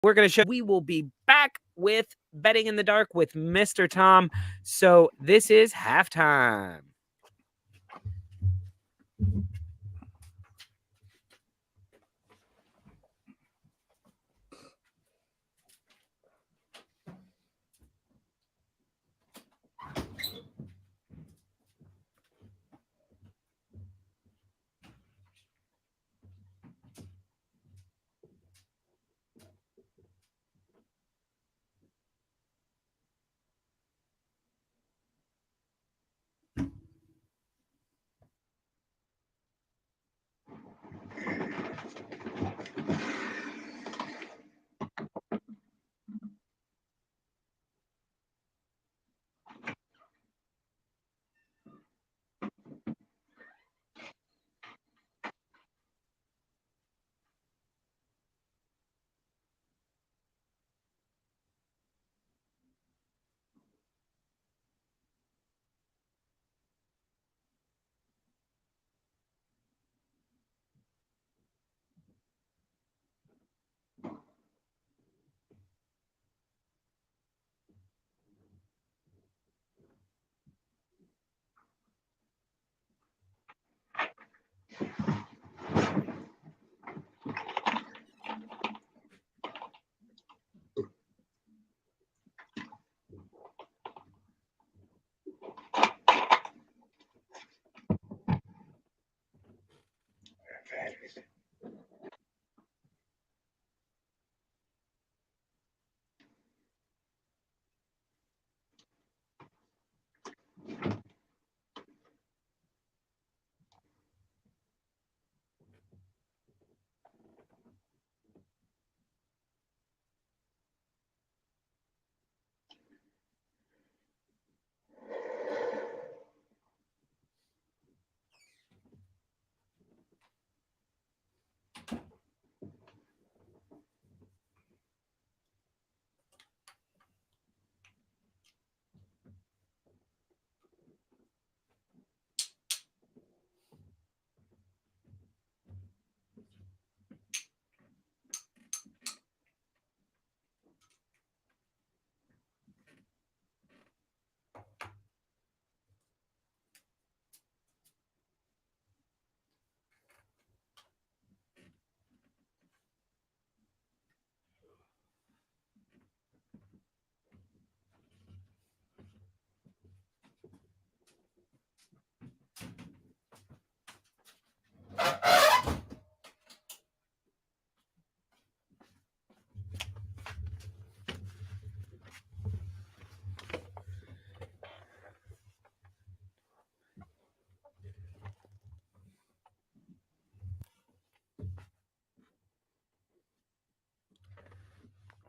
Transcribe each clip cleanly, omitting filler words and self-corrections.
we're going to show. We will be back with Betting in the Dark with Mr. Tom. So this is halftime.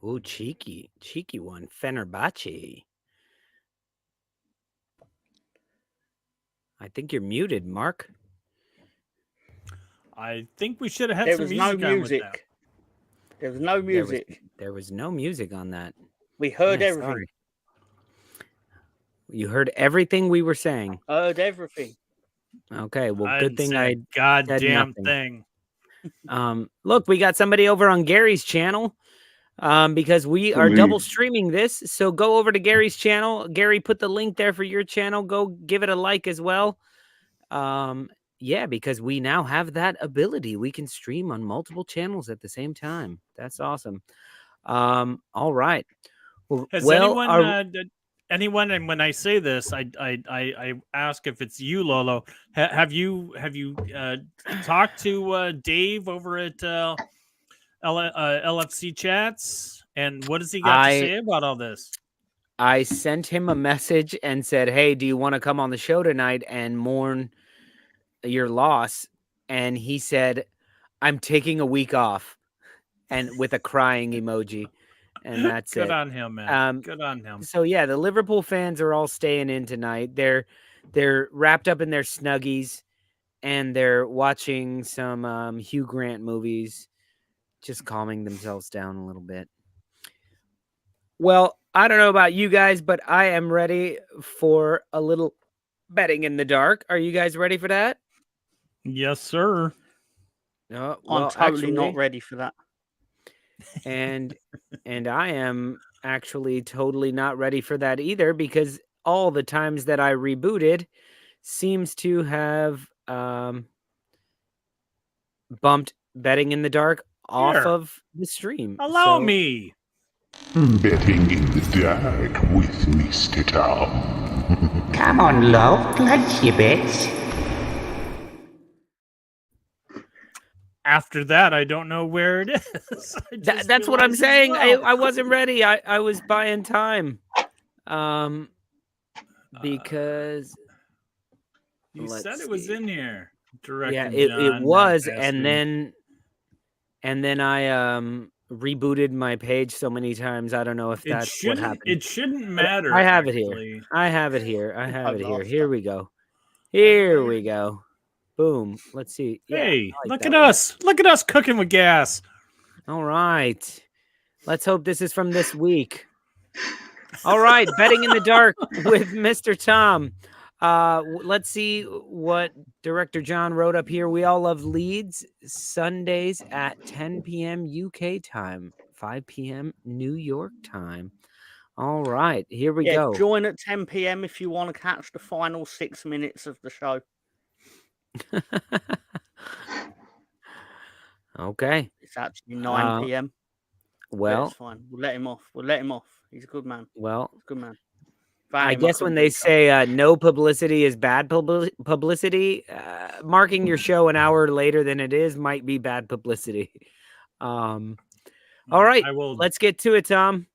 Ooh, cheeky one. Fenerbahce. I think you're muted, Mark. I think we should have had some music on with that. There was no music. There was no music on that. We heard everything. Sorry. You heard everything we were saying. Heard everything. Okay, well, good thing I goddamn thing. Look, we got somebody over on Gary's channel. Because we are double streaming this. So go over to Gary's channel. Gary put the link there for your channel. Go give it a like as well. Yeah, because we now have that ability. We can stream on multiple channels at the same time. That's awesome. All right. Has anyone, and when I say this, I ask if it's you, Lolo. Have you talked to Dave over at LFC chats, and what does he got to say about all this? I sent him a message and said, hey, do you want to come on the show tonight and mourn your loss? And he said, I'm taking a week off, and with a crying emoji. And that's Good on him, man. Good on him. So yeah, the Liverpool fans are all staying in tonight. They're wrapped up in their snuggies, and they're watching some Hugh Grant movies, just calming themselves down a little bit. Well, I don't know about you guys, but I am ready for a little betting in the dark. Are you guys ready for that? Yes, sir. No, well, I'm totally not ready for that. And And I am actually totally not ready for that either, because all the times that I rebooted seems to have bumped Betting in the Dark off Here. of the stream. Allow me. Betting in the Dark with Mr. Tom. Come on, love, place your bets. After that, I don't know where it is. That's what I'm saying. I wasn't ready. I was buying time. Because you said it was in here. Yeah, it was, and then I rebooted my page so many times. I don't know if that's what happened. It shouldn't matter. I have it here. I have it here. Here we go. Here we go. Boom. Let's see. Hey, look at us. Look at us cooking with gas. All right. Let's hope this is from this week. All right. Betting in the Dark with Mr. Tom. Let's see what Director John wrote up here. We all love Leeds Sundays at 10 p.m. UK time, 5 p.m. New York time. All right, here we go. Join at 10 p.m. if you want to catch the final 6 minutes of the show. Okay. It's actually 9 p.m. Well, it's fine. We'll let him off. He's a good man. Well, he's a good man. I guess when they say no publicity is bad publicity, marking your show an hour later than it is might be bad publicity. All right, let's get to it, Tom.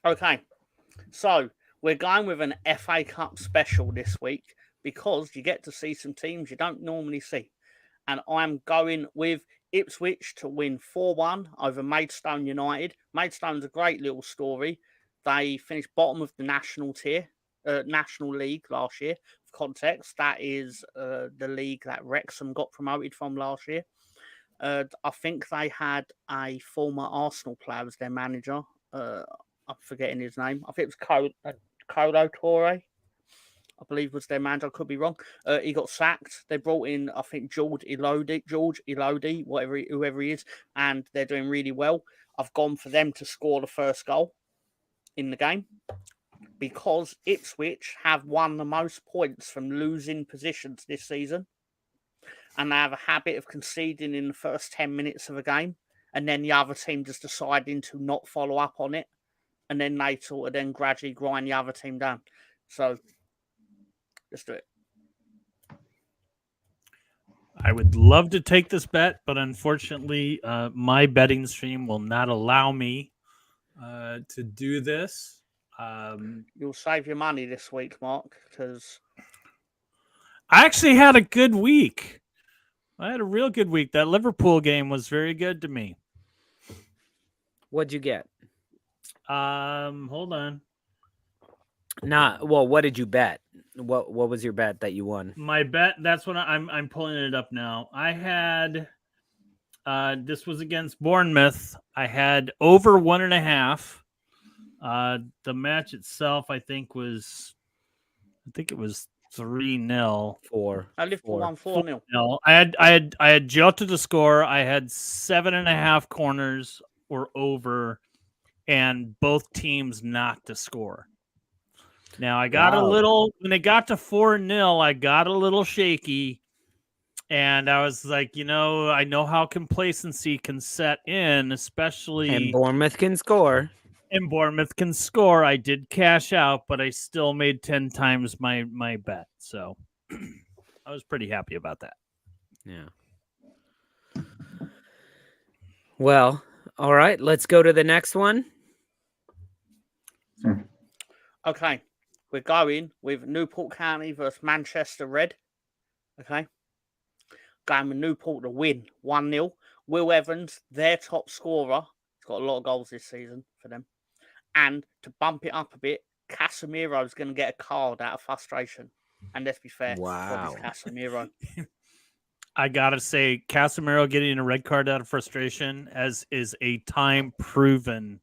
Okay, so we're going with an FA Cup special this week because you get to see some teams you don't normally see. And I'm going with Ipswich to win 4-1 over Maidstone United. Maidstone's a great little story. They finished bottom of the National League last year. For context, that is the league that Wrexham got promoted from last year. I think they had a former Arsenal player as their manager. I'm forgetting his name. I think it was Kolo Toure, I believe was their manager. I could be wrong. He got sacked. They brought in, I think, George Elodie, whoever he is, and they're doing really well. I've gone for them to score the first goal in the game because Ipswich have won the most points from losing positions this season, and they have a habit of conceding in the first 10 minutes of a game, and then the other team just deciding to not follow up on it, and then they sort of then gradually grind the other team down. So let's do it. I would love to take this bet, but unfortunately, my betting stream will not allow me to do this. You'll save your money this week, Mark, because I actually had a good week. I had a real good week. That Liverpool game was very good to me. What'd you get? Hold on. What did you bet? What was your bet that you won? My bet, that's what I'm pulling it up now. I had this was against Bournemouth. I had over 1.5. The match itself, I think it was 3-0. 4. I Liverpool won 4-0. I had Jota to score. I had 7.5 corners or over, and both teams not to score. Now I got a little when it got to 4-0, I got a little shaky, and I was like, I know how complacency can set in, especially and Bournemouth can score. I did cash out, but I still made 10 times my bet. So I was pretty happy about that. Yeah. Well, all right, let's go to the next one. Okay. We're going with Newport County versus Manchester Red. Okay. Going with Newport to win 1-0. Will Evans, their top scorer. He's got a lot of goals this season for them. And to bump it up a bit, Casemiro's going to get a card out of frustration. And let's be fair. Wow. Casemiro. I got to say, Casemiro getting a red card out of frustration is a time-proven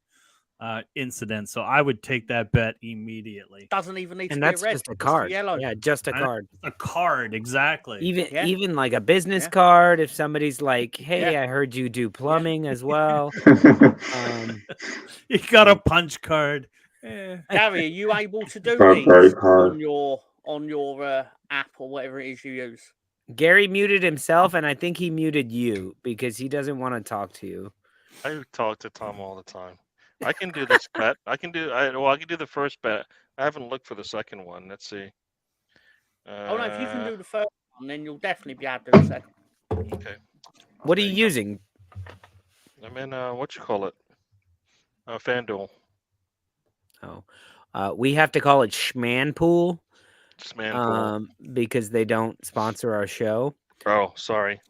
incident. So I would take that bet immediately. Doesn't even need to And be a that's red. just a Just a card. yellow. Yeah, just a card. A card, exactly. Yeah. Even like a business Yeah. card. If somebody's like, "Hey, Yeah. I heard you do plumbing as well." You got a punch card. Gary, are you able to do Birthday these card. on your app or whatever it is you use? Gary muted himself, and I think he muted you because he doesn't want to talk to you. I talk to Tom all the time. I can do this bet. I can do the first bet. I haven't looked for the second one. Let's see. Oh no, if you can do the first one, then you'll definitely be able to do the second. Okay. What are you using? I'm in what you call it? FanDuel. Oh, we have to call it Schmanpool. Schmanpool. Because they don't sponsor our show. Oh, sorry.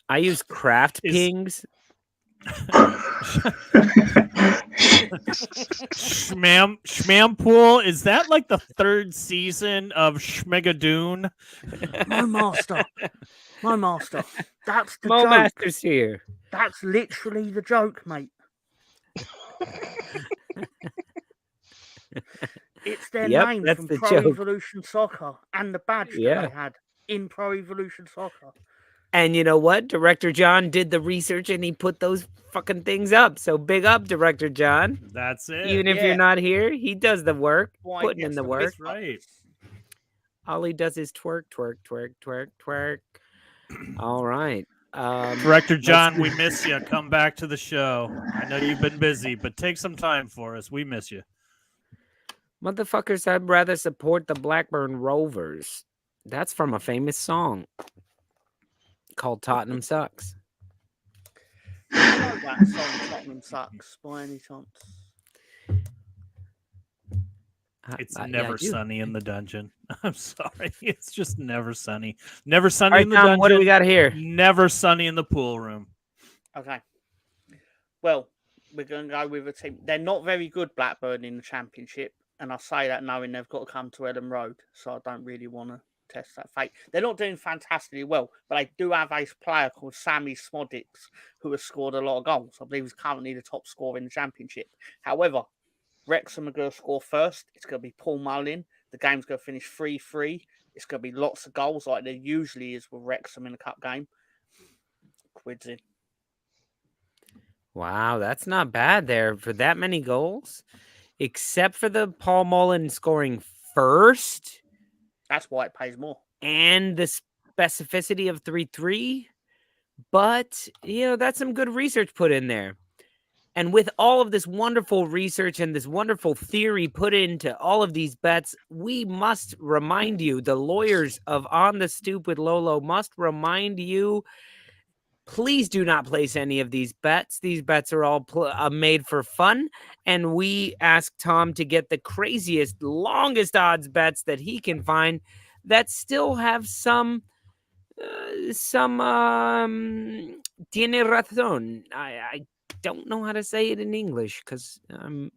I use Craft Pings. Schmampool, is that like the third season of Schmegadoon? My master. That's the Mo joke. Master's here. That's literally the joke, mate. It's their name that's from the Pro joke. Evolution Soccer and the badge that they had in Pro Evolution Soccer. And you know what? Director John did the research and he put those fucking things up. So big up, Director John. That's it. Even if you're not here, he does the work, Why, putting in the work. That's right. All he does is twerk, twerk, twerk, twerk, twerk. All right. Director John, we miss you. Come back to the show. I know you've been busy, but take some time for us. We miss you. Motherfuckers, I'd rather support the Blackburn Rovers. That's from a famous song called Tottenham Sucks. I know that song Tottenham Sucks by any chance. It's Yeah, never I do. sunny in the dungeon. I'm sorry. It's just never sunny. Never sunny All right, in the Tom, dungeon. what do we got here? Never sunny in the pool room. Okay. Well, we're going to go with a team. They're not very good, Blackburn, in the Championship. And I say that knowing they've got to come to Ellen Road. So I don't really want to test that fate. They're not doing fantastically well, but they do have a player called Sammy Smodics who has scored a lot of goals. I believe he's currently the top scorer in the Championship. However, Wrexham are going to score first. It's going to be Paul Mullin. The game's going to finish 3-3. It's going to be lots of goals like there usually is with Wrexham in a cup game. Quids in. Wow, that's not bad there for that many goals. Except for the Paul Mullen scoring first. That's why it pays more. And the specificity of 3-3. But, that's some good research put in there. And with all of this wonderful research and this wonderful theory put into all of these bets, we must remind you, the lawyers of On the Stoop with Lolo must remind you, please do not place any of these bets. These bets are all made for fun. And we ask Tom to get the craziest, longest odds bets that he can find that still have some tiene razón. I don't know how to say it in English because I'm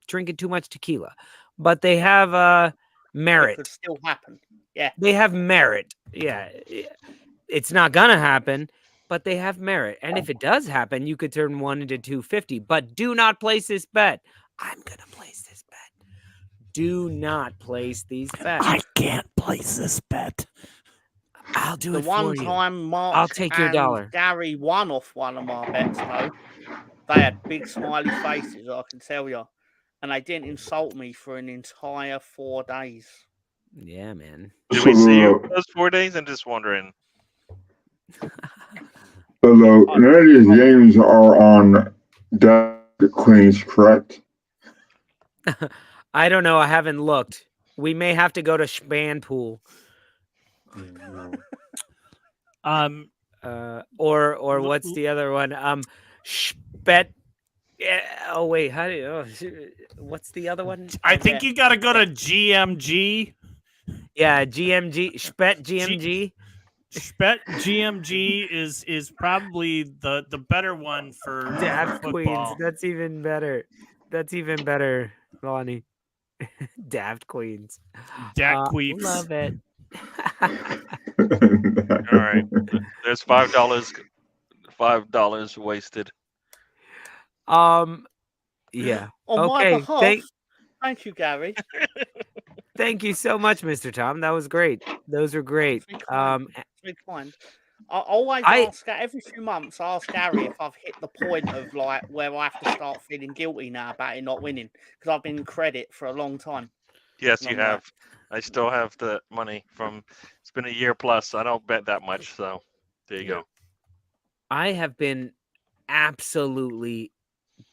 drinking too much tequila, but they have merit. It could still happen. Yeah. They have merit. Yeah. It's not going to happen, but they have merit. And if it does happen, you could turn 1 into 250, but do not place this bet. I'm going to place this bet. Do not place these bets. I can't place this bet. I'll do The it one for you. time Mark I'll take your and dollar. Gary won off one of my bets, though. They had big smiley faces, I can tell you. And they didn't insult me for an entire 4 days. Yeah, man. Did we see you for those 4 days? I'm just wondering. So none of these games are on the Queens, correct? I don't know. I haven't looked. We may have to go to Schmanpool. Or what's the other one? Spet. Oh wait, how do you? What's the other one? I think you got to go to GMG. Yeah, GMG. Spet GMG. Spet GMG is probably the better one for Daft football. Queens. That's even better. That's even better, Lonnie. Daft Queens. Daft Queeps. Love it. All right. There's $5 wasted. Yeah. On my Okay. behalf, thank you, Gary. Thank you so much, Mr. Tom. That was great. Those are great. Be kind. Be kind. I always ask every few months. I ask Gary if I've hit the point of like where I have to start feeling guilty now about it not winning because I've been in credit for a long time. Yes, And you I'm like, have. I still have the money from. It's been a year plus. I don't bet that much, so there you go. I have been absolutely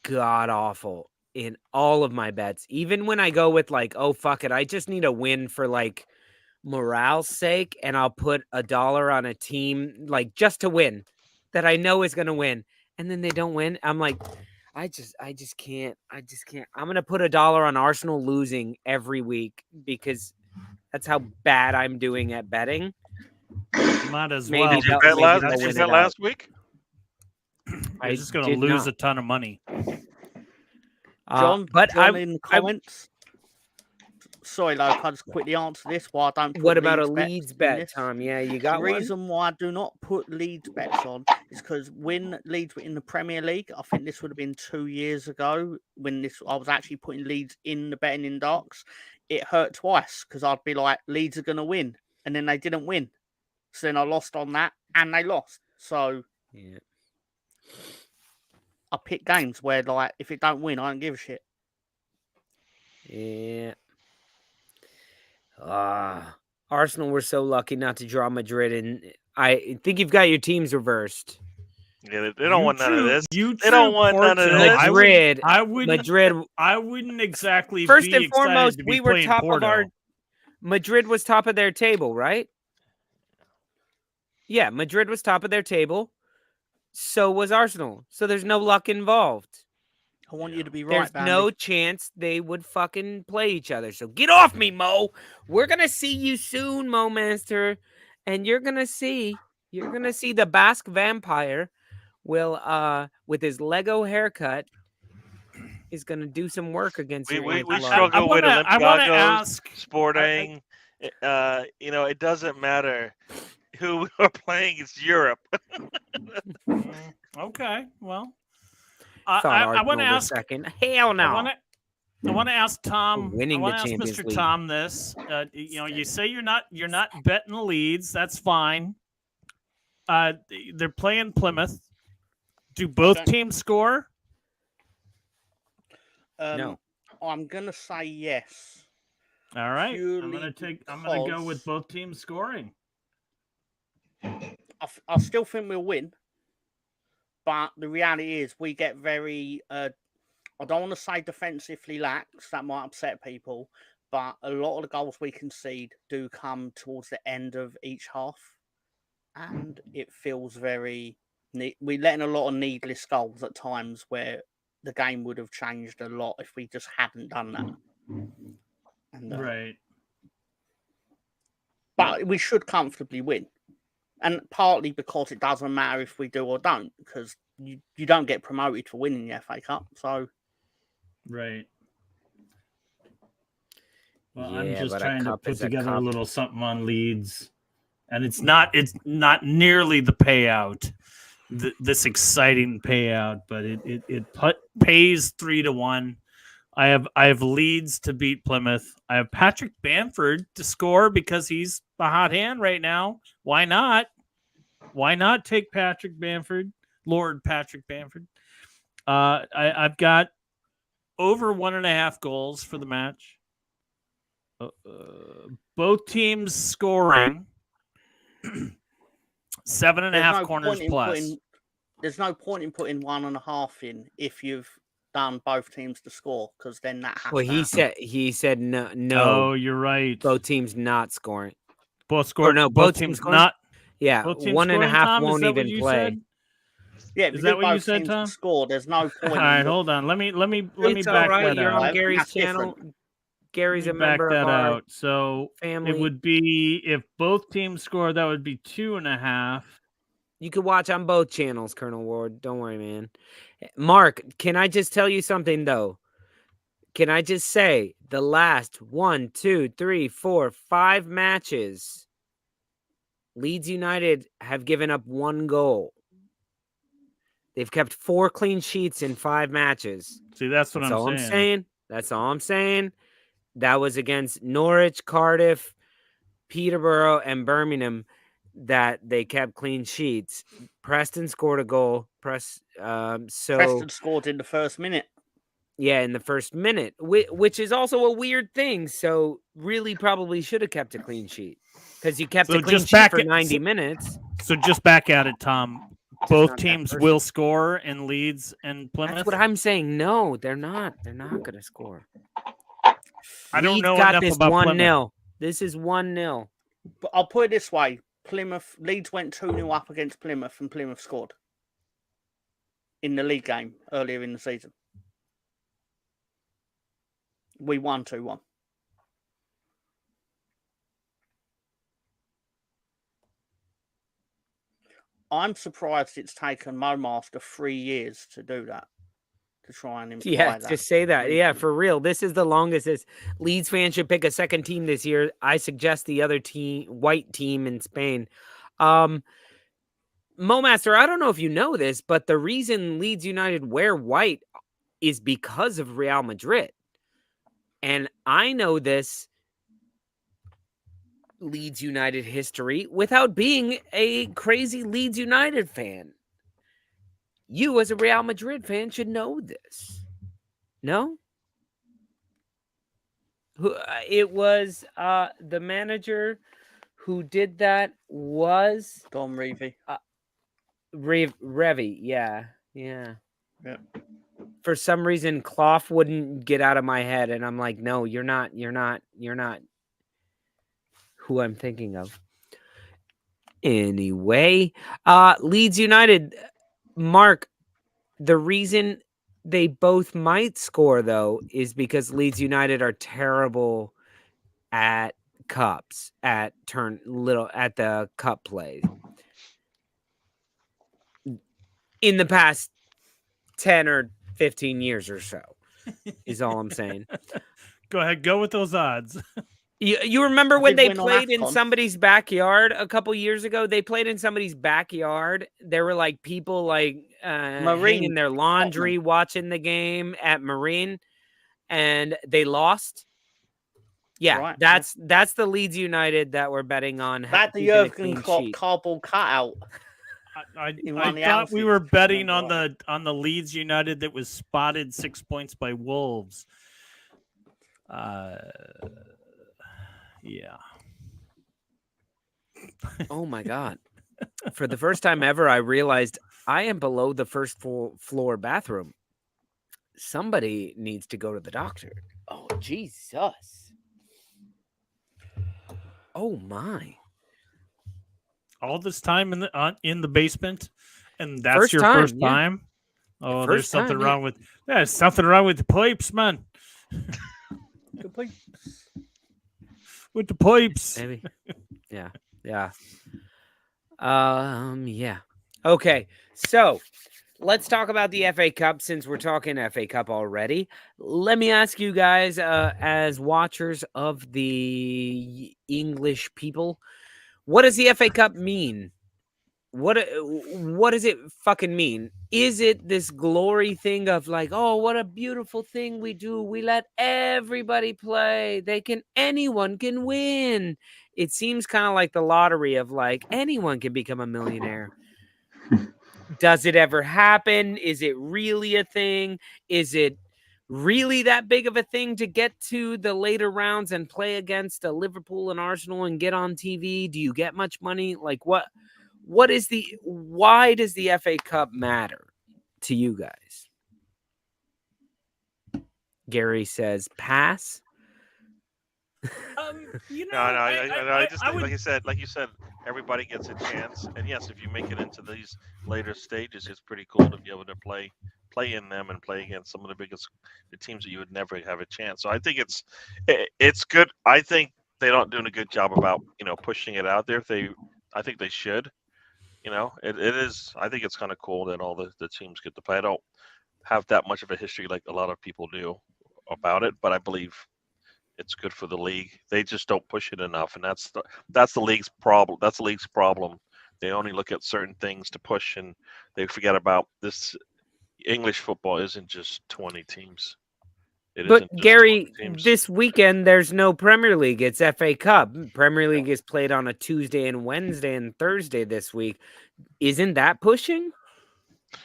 god awful in all of my bets. Even when I go with like, oh fuck it, I just need a win for like morale's sake, and I'll put $1 on a team like just to win that I know is gonna win, and then they don't win. I'm like, I just can't. I'm gonna put $1 on Arsenal losing every week because that's how bad I'm doing at betting. Might as Maybe well. Did you they'll- bet maybe last? they'll Did you win bet it out. last week? You're I just going to did lose not. a ton of money. John, but John in the comments. Sorry, Loke, I'll just quickly answer this. Why I don't put What about a Leeds bets Leeds in bet, this. Tom? Yeah, you The got one. reason why I do not put Leeds bets on is because when Leeds were in the Premier League, I think this would have been 2 years ago when I was actually putting Leeds in the betting index. It hurt twice because I'd be like, Leeds are going to win, and then they didn't win. So then I lost on that, and they lost. So Yeah. I pick games where, like, if it don't win, I don't give a shit. Yeah. Arsenal were so lucky not to draw Madrid, and I think you've got your teams reversed. Yeah, they don't want none of this. You They don't want none of Porto. this. Madrid. Madrid. Madrid. I wouldn't exactly First be and excited foremost, to be we were playing top Porto. of our. Madrid was top of their table, right? Yeah, Madrid was top of their table. So was Arsenal. So there's no luck involved. I want you to be right, There's Bambi. no chance they would fucking play each other. So get off me, Mo. We're gonna see you soon, Mo Master, and you're gonna see the Basque vampire will with his Lego haircut is gonna do some work against We your we, we Ancelotti. struggle with I want to Olympiacos, ask. Sporting. It doesn't matter who we're playing. It's Europe. Okay, well, Thought I want Arsenal to was ask. second. Hell no. I want to ask Tom. Winning I want the to ask Champions Mr. League. Tom this. You say you're not betting the Leeds. That's fine. They're playing Plymouth. Do both teams score? No. I'm gonna say yes. All right. Purely I'm gonna go with because- both teams scoring. I still think we'll win, but the reality is we get very. I don't want to say defensively lax. That might upset people, but a lot of the goals we concede do come towards the end of each half, and it feels very. We're letting a lot of needless goals at times where the game would have changed a lot if we just hadn't done that. And, Right. But we should comfortably win. And partly because it doesn't matter if we do or don't, because you don't get promoted for winning the FA Cup. So Right. Well, Yeah, I'm just but a trying to cup put is a together a cup. little something on Leeds, and it's not nearly the payout, this exciting payout, but it pays 3-1. I have Leeds to beat Plymouth. I have Patrick Bamford to score because he's the hot hand right now. Why not? Why not take Patrick Bamford, Lord Patrick Bamford? I've got over 1.5 goals for the match. Both teams scoring 7.5 corners plus. There's no point in putting 1.5 in if you've done both teams to score, because then that has Well, to he said no. Oh, you're right. Both teams not scoring. Both score. Or no, both teams teams scoring? not. Yeah, Both teams 1.5 scoring, Tom? Is won't that what even you play. said? Yeah, if Is you that do what you both said, teams Tom? to score, there's no point. All right, hold on. Let me It's back all right. that You're out. on Gary's That's channel. different. Gary's Let a me back member that of our out. So family. it would be, if both teams score, that would be 2.5. You can watch on both channels, Colonel Ward. Don't worry, man. Mark, can I just tell you something though? Can I just say the last 1, 2, 3, 4, 5 matches, Leeds United have given up 1 goal. They've kept 4 clean sheets in 5 matches. See, that's what That's I'm all saying. I'm saying. That's all I'm saying. That was against Norwich, Cardiff, Peterborough, and Birmingham that they kept clean sheets. Preston scored a goal. Preston So scored in the first minute. yeah, in the first minute, which is also a weird thing. So really, probably should have kept a clean sheet because you kept So a clean just sheet back for at- 90 minutes. So just back at it, Tom. Just Both not that teams first will one. score in Leeds and Plymouth. That's what I'm saying. No, they're not. They're not going to score. I don't Leeds know got enough this about 1-0. Plymouth. This is 1-0. But I'll put it this way: Leeds went 2-0 up against Plymouth, and Plymouth scored in the league game earlier in the season. We won 2-1. I'm surprised it's taken Mo Master 3 years to do that, to try and imply Yeah, that. to say that. Yeah, recently. for real. This is the longest this Leeds fans should pick a second team this year. I suggest the other team, white team in Spain. Mo Master, I don't know if you know this, but the reason Leeds United wear white is because of Real Madrid. And I know this Leeds United history without being a crazy Leeds United fan. You, as a Real Madrid fan, should know this. No? It was the manager who did that was Don Revie. Revy. Yeah. Yeah. For some reason, Klopp wouldn't get out of my head, and I'm like, no, you're not who I'm thinking of. Anyway, Leeds United, Mark, the reason they both might score though is because Leeds United are terrible at cups, at the cup play. In the past 10 or 15 years or so is all I'm saying. Go ahead, go with those odds. You remember when Did they win on played in AFCON. somebody's backyard a couple years ago? They played in somebody's backyard. There were like people like hanging their laundry, watching the game at Marine, and they lost. Yeah, Right, that's the Leeds United that we're betting on. That the keeping a Jurgen clean Klopp sheet. cardboard cutout. I In one of the thought we houses, were if I betting remember on the Leeds United that was spotted 6 points by Wolves. Yeah. Oh my god! For the first time ever, I realized I am below the first floor bathroom. Somebody needs to go to the doctor. Oh Jesus! Oh my! All this time in the basement, and that's First your time, first yeah. time. Oh, there's First something time, wrong with. There's something wrong with the pipes, man. The pipes. With the pipes. Maybe. Yeah. Yeah. Yeah. Okay. So let's talk about the FA Cup since we're talking FA Cup already. Let me ask you guys, as watchers of the English people, what does the FA Cup mean? What does it fucking mean? Is it this glory thing of like, oh, what a beautiful thing we do? We let everybody play. Anyone can win. It seems kind of like the lottery of like anyone can become a millionaire. Does it ever happen? Is it really a thing? Is it really that big of a thing to get to the later rounds and play against a Liverpool and Arsenal and get on TV? Do you get much money? Like why does the FA Cup matter to you guys? Gary says pass. I just think, like you said, everybody gets a chance. And yes, if you make it into these later stages, it's pretty cool to be able to play in them and play against some of the teams that you would never have a chance. So I think it's good. I think they're not doing a good job about pushing it out there. I think they should. It is. I think it's kind of cool that all the teams get to play. I don't have that much of a history like a lot of people do about it, but I believe it's good for the league. They just don't push it enough, and that's the league's problem. That's the league's problem. They only look at certain things to push, and they forget about this. English football isn't just 20 teams. It But isn't just Gary, 20 teams. this weekend there's no Premier League. It's FA Cup. Premier League is played on a Tuesday and Wednesday and Thursday this week. Isn't that pushing?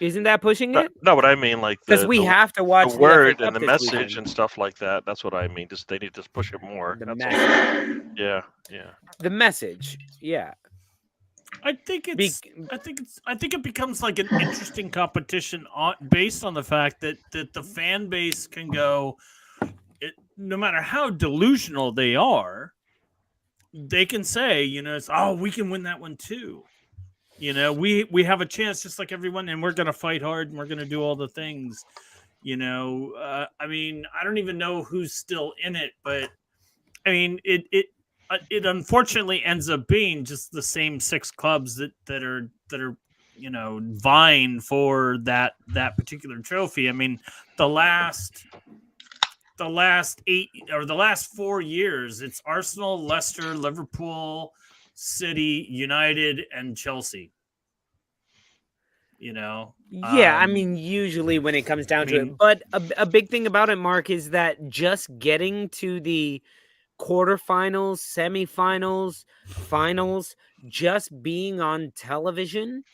Isn't that pushing it? No, but I mean like Because we have to watch the the word FA Cup and the this message weekend. and stuff like that. That's what I mean. Just they need to push it more. The That's message. all. Yeah, yeah. The message. Yeah. I think it becomes like an interesting competition based on the fact that the fan base can go, no matter how delusional they are, they can say, it's, we can win that one too. We have a chance just like everyone, and we're going to fight hard and we're going to do all the things. I mean, I don't even know who's still in it, but I mean, it unfortunately ends up being just the same 6 clubs that are vying for that particular trophy. I mean, the last 8 or the last 4 years, it's Arsenal, Leicester, Liverpool, City, United, and Chelsea. Yeah, I mean, usually when it comes down to it, but a big thing about it, Mark, is that just getting to the quarterfinals, semifinals, finals, just being on television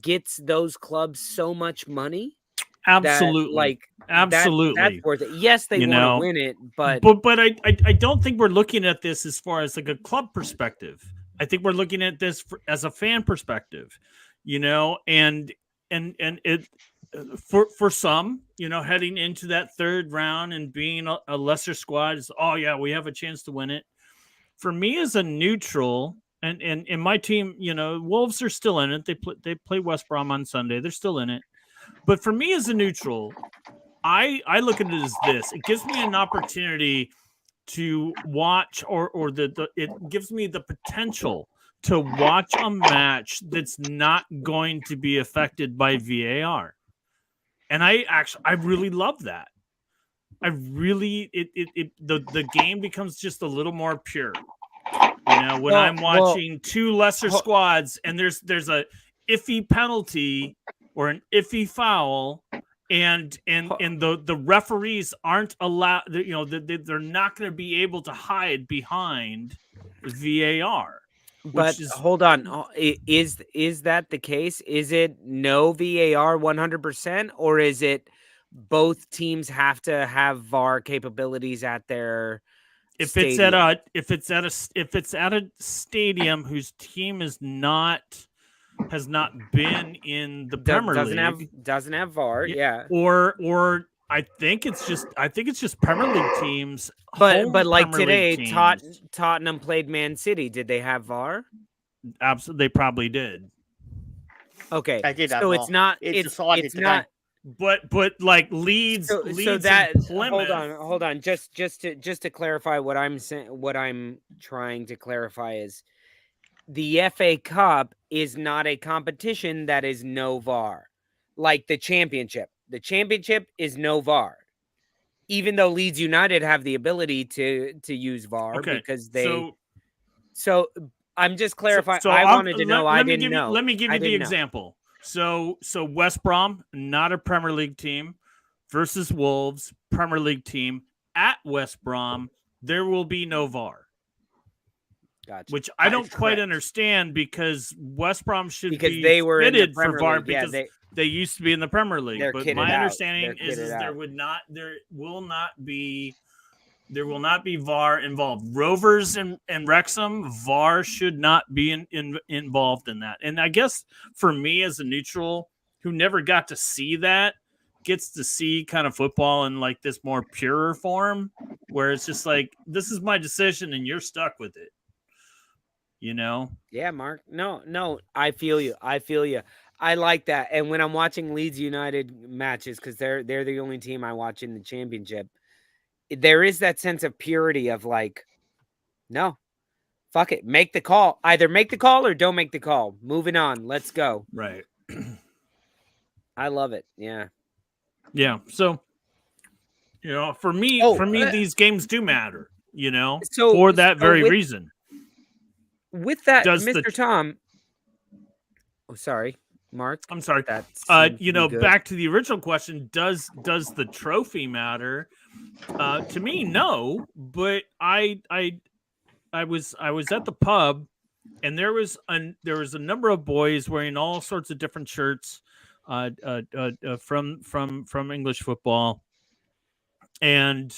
gets those clubs so much money. Absolutely, absolutely, that's worth it. Yes, they want to win it, but I don't think we're looking at this as far as like a club perspective. I think we're looking at this as a fan perspective, and it for some, heading into that third round and being a lesser squad is, we have a chance to win it. For me as a neutral, and in my team, Wolves are still in it. They play West Brom on Sunday. They're still in it. But for me as a neutral, I look at it as this. It gives me an opportunity to watch it gives me the potential to watch a match that's not going to be affected by VAR. And I really love that. The game becomes just a little more pure. When I'm watching 2 lesser squads and there's a iffy penalty or an iffy foul, and the referees aren't allowed, they're not going to be able to hide behind VAR. But hold on, is that the case? Is it no VAR 100%, or is it both teams have to have VAR capabilities at their stadium? If it's at a stadium whose team has not been in the Premier League, doesn't have VAR, yeah. Or I think it's just Premier League teams. But like today, Tottenham played Man City. Did they have VAR? Absolutely, they probably did. Okay, I did. So it's not. It's not. But like Leeds, so that Plymouth. Hold on. Just to clarify what I'm saying, what I'm trying to clarify is the FA Cup is not a competition that is no VAR, like the Championship. The Championship is no VAR, even though Leeds United have the ability to use VAR because they. So I'm just clarifying. I wanted to know. I didn't know. Let me give you the example. So West Brom, not a Premier League team, versus Wolves, Premier League team at West Brom. There will be no VAR. Gotcha. Which I don't quite understand, because West Brom should be they were fitted for VAR, League. because they used to be in the Premier League. But my understanding is there will not be VAR involved. Rovers and Wrexham, VAR should not be involved in that. And I guess for me as a neutral who never got to see that, gets to see kind of football in like this more purer form, where it's just like, this is my decision and you're stuck with it. Yeah, Mark. No, I feel you. I like that. And when I'm watching Leeds United matches, because they're the only team I watch in the Championship, there is that sense of purity of like, no, fuck it. Make the call. Either make the call or don't make the call. Moving on. Let's go. Right. I love it. Yeah. Yeah. So, for me, these games do matter, for that very reason. With that, Mr. Tom, Oh, sorry, Mark. I'm sorry. That seems to be good. Back to the original question: Does the trophy matter? To me, no. But I was at the pub, and there was a number of boys wearing all sorts of different shirts, from English football, and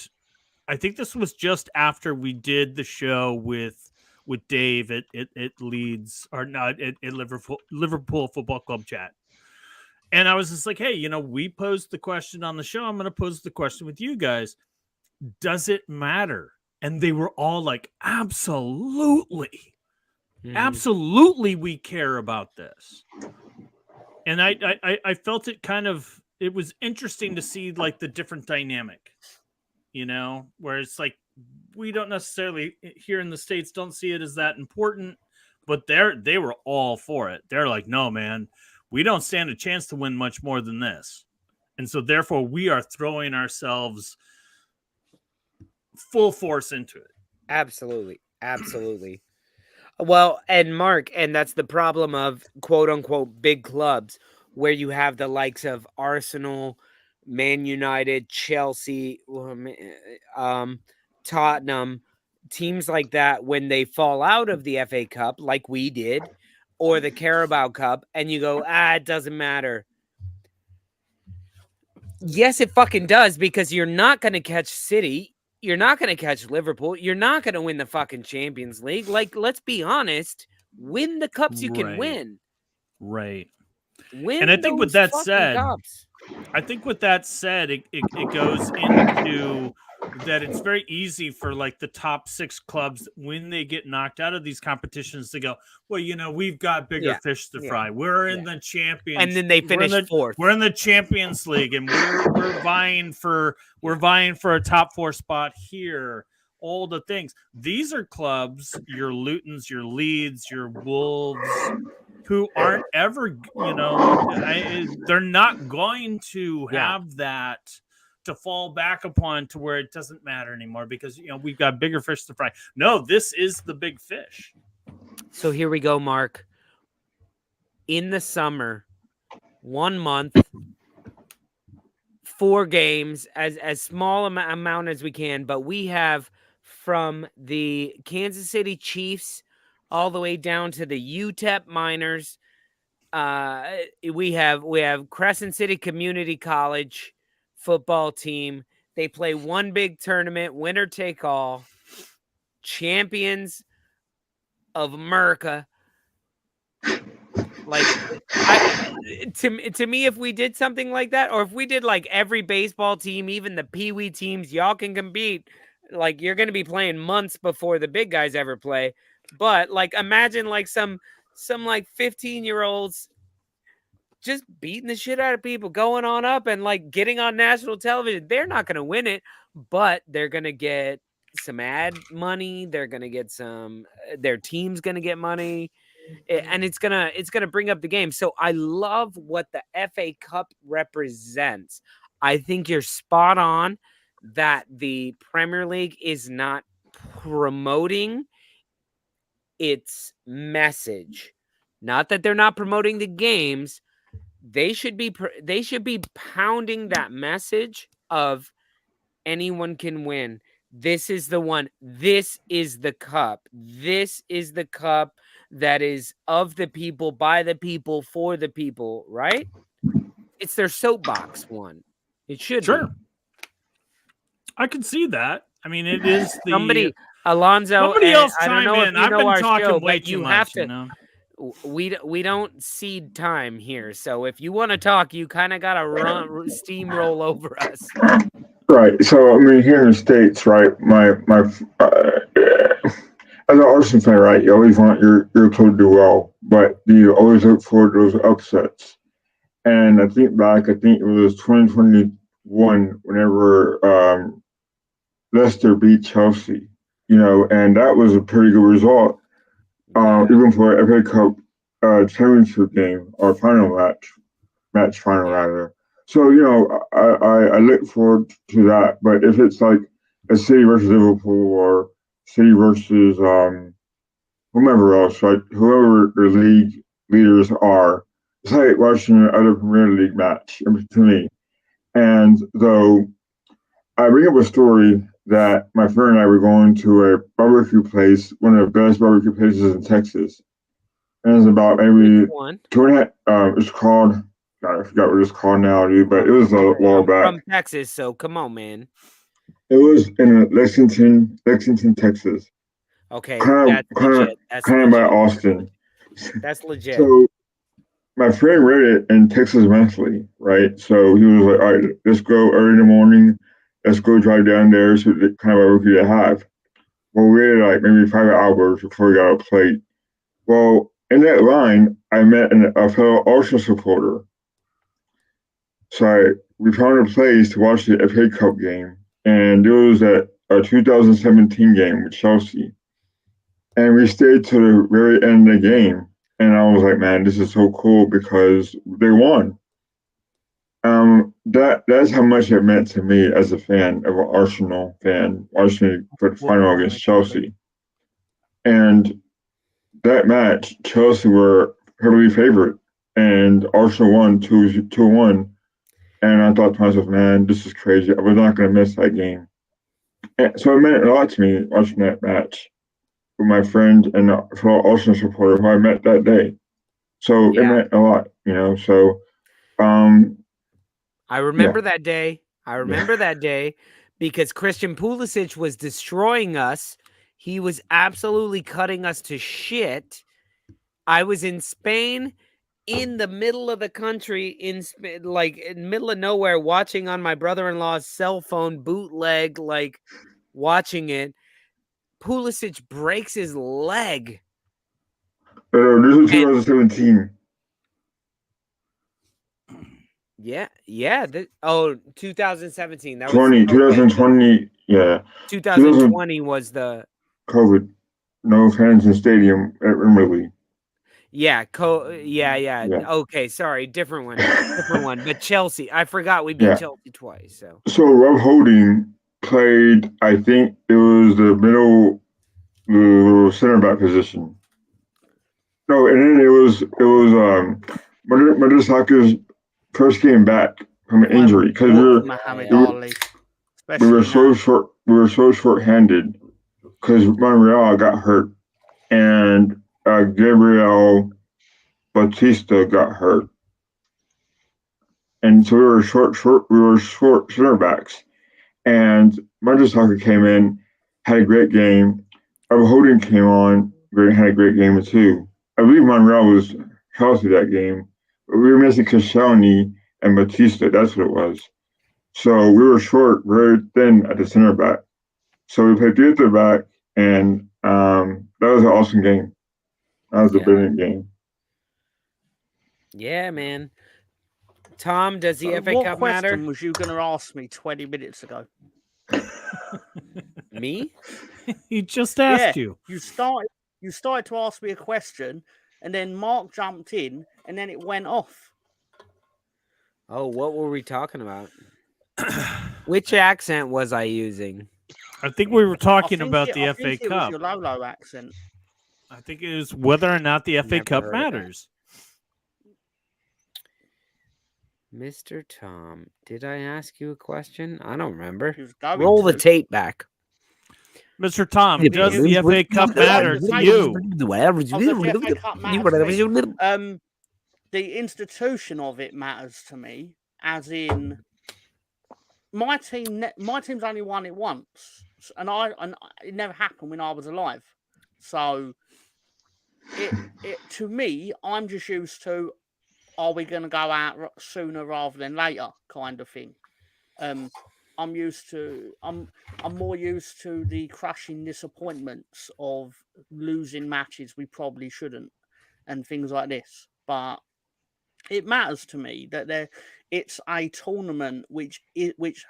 I think this was just after we did the show with Dave at Leeds, or not at Liverpool Football Club chat. And I was just like, hey, we posed the question on the show. I'm going to pose the question with you guys. Does it matter? And they were all like, absolutely. Absolutely, we care about this. And I felt it it was interesting to see like the different dynamic, where it's like, we don't necessarily here in the States don't see it as that important, but they were all for it. They're like, no, man, we don't stand a chance to win much more than this. And so therefore we are throwing ourselves full force into it. Absolutely. Well, and Mark, and that's the problem of quote unquote big clubs, where you have the likes of Arsenal, Man United, Chelsea, Tottenham, teams like that, when they fall out of the FA Cup, like we did, or the Carabao Cup, and you go, it doesn't matter. Yes, it fucking does, because you're not going to catch City. You're not going to catch Liverpool. You're not going to win the fucking Champions League. Like, let's be honest. Win the cups you can win. Right. Win. And I think with that said, cups. it goes into that it's very easy for like the top 6 clubs when they get knocked out of these competitions to go, well, we've got bigger fish to fry. We're in the Champions, and then they finish 4th. We're in the Champions League, and we're vying for a top 4 spot here. All the things. These are clubs, your Lutons, your Leeds, your Wolves, who aren't ever, they're not going to have that to fall back upon to where it doesn't matter anymore because, we've got bigger fish to fry. No, this is the big fish. So here we go, Mark. In the summer, 1 month, 4 games, as small amount as we can, but we have from the Kansas City Chiefs all the way down to the UTEP Miners. We have Crescent City Community College football team. They play one big tournament, winner take all, champions of America. Like, to me, if we did something like that, or if we did like every baseball team, even the Pee-wee teams, y'all can compete. Like, you're going to be playing months before the big guys ever play. But like, imagine like some like 15-year-olds just beating the shit out of people, going on up and like getting on national television. They're not going to win it, but they're going to get some ad money. They're going to get their team's going to get money, and it's going to bring up the game. So I love what the FA Cup represents. I think you're spot on that the Premier League is not promoting its message. Not that they're not promoting the games. They should be pounding that message of anyone can win. This is the one. This is the cup. This is the cup that is of the people, by the people, for the people, right? It's their soapbox one. It should be. I can see that. I mean, it is the Alonzo. Somebody else chime in. I've been talking way too much. We don't cede time here, so if you want to talk, you kind of gotta steamroll over us. Right. So I mean, here in the States, right? My as an Arsenal fan, right? You always want your club to do well, but you always look for those upsets. And I think it was 2021, whenever Leicester beat Chelsea, and that was a pretty good result, even for an FA Cup championship game or match final rather. So I look forward to that. But if it's like a City versus Liverpool or City versus whomever else, right? Whoever the league leaders are. It's like watching another Premier League match to me. And though I bring up a story that my friend and I were going to a barbecue place, one of the best barbecue places in Texas. And it's about maybe Which one? It's called, God, I forgot what it's called now, dude, but it was a while I'm back. from Texas, so come on, man. It was in Lexington, Texas. Okay, Kind that's legit. That's of by legit. Austin. That's legit. So my friend read it in Texas Monthly, right? So he was like, all right, let's go early in the morning. Let's go drive down there so the kind of barbecue to have. Well, we waited like maybe 5 hours before we got a plate. Well, in that line, I met a fellow Arsenal supporter. So we found a place to watch the FA Cup game, and it was a 2017 game with Chelsea. And we stayed to the very end of the game, and I was like, man, this is so cool because they won. That's how much it meant to me as a fan of an Arsenal fan, watching for the final against Chelsea. And that match, Chelsea were heavily favorite, and Arsenal won 2-1. And I thought to myself, man, this is crazy. I was not going to miss that game. And so it meant a lot to me watching that match with my friend and fellow Arsenal supporter who I met that day. So it meant a lot, you know. So I remember that day. I remember that day because Christian Pulisic was destroying us. He was absolutely cutting us to shit. I was in Spain, in the middle of the country, like in the middle of nowhere, watching on my brother-in-law's cell phone bootleg, like watching it. Pulisic breaks his leg. this was 2017. Yeah. 2017. That 2020, yeah. 2020 was the COVID. No fans in stadium at Wembley. Yeah. Okay, sorry, different one. But Chelsea, I forgot we beat Chelsea twice. So Rob Holding played. I think it was the center back position. No, and then it was Murder's first game back from an injury because we were so short. We were so short-handed because Monreal got hurt and Gabriel Batista got hurt, and so we were short. We were short center backs, and Murder's came in, had a great game. Holding came on, had a great game too. I believe Monreal was healthy that game, but we were missing Koscielny and Batista. That's what it was. So we were short, very thin at the center back. So we played 3 at the back, and that was an awesome game. That was a brilliant game. Yeah, man. Tom, does the FA Cup matter? What question was you going to ask me 20 minutes ago? Me? He just asked you. You started to ask me a question, and then Mark jumped in, and then it went off. Oh, what were we talking about? Which accent was I using? I think we were talking about the FA Cup. It was your Lolo accent. I think it is whether or not the FA Cup matters. Mr. Tom, did I ask you a question? I don't remember. Roll the tape back. Mr. Tom, does the FA Cup matter to you? The institution of it matters to me, as in my team's only won it once, and it never happened when I was alive. So it to me, I'm just used to, are we going to go out sooner rather than later kind of thing. I'm more used to the crushing disappointments of losing matches we probably shouldn't and things like this. But it matters to me that it's a tournament which